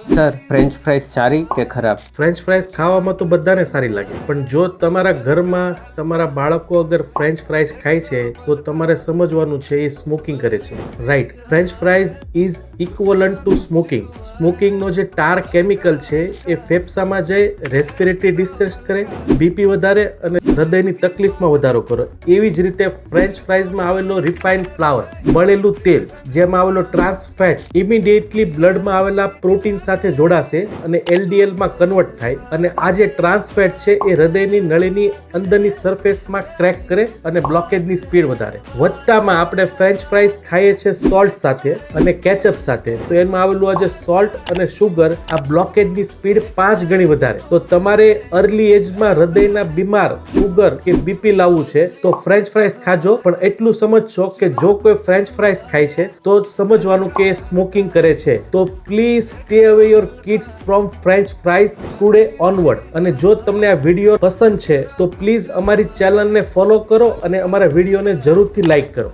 Sir, French fries સારી કે ખરાબ? ફ્રેન્ચ ફ્રાઈઝ ખાવામાં તો બધાને સારી લાગે, પણ જો તમારા ઘરમાં તમારા બાળકો અગર ફ્રેન્ચ ફ્રાઈઝ ખાય છે તો તમારે સમજવાનું છે એ સ્મોકિંગ કરે છે. Right, French fries is equivalent to smoking. સ્મોકિંગનો જે ટાર કેમિકલ છે એ ફેફસામાં જઈ રેસ્પિરેટરી ડિસ્ટ્રેસ કરે, બીપી વધારે અને હૃદયની તકલીફમાં વધારો કરે. એવી જ રીતે ફ્રેન્ચ ફ્રાઈઝમાં આવેલો રિફાઇન્ડ ફ્લાવર, બળેલું તેલ, જેમાં આવેલો ટ્રાન્સ ફેટ ઇમિડિયેટલી બ્લડમાં આવેલા પ્રોટીન સાથે જોડાશે અને LDL માં કન્વર્ટ થાય, અને આ જે ટ્રાન્સ ફેટ છે એ હૃદયની નળીની અંદરની સરફેસમાં ક્રેક કરે અને બ્લોકેજની સ્પીડ વધારે. વધતામાં આપણે ફ્રેન્ચ ફ્રાઈઝ ખાઈએ છીએ સોલ્ટ સાથે અને કેચઅપ સાથે, તો એમાં આવેલું આ જે સોલ્ટ અને શુગર આ બ્લોકેજની સ્પીડ 5 ગણી વધારે. તો તમારે અર્લી એજમાં હૃદયના બીમાર, શુગર કે બીપી લાવવું છે તો ફ્રેન્ચ ફ્રાઈઝ ખાજો, પણ એટલું સમજશો કે જો કોઈ ફ્રેન્ચ ફ્રાઈઝ ખાય છે તો સમજવાનું કે સ્મોકિંગ કરે છે. તો પ્લીઝ સ્ટે અવે your kids from French fries today onward. અને જો તમને આ વિડીયો પસંદ છે તો પ્લીઝ અમારી ચેનલને ફોલો કરો અને અમારા વિડીયોને જરૂરથી લાઈક કરો.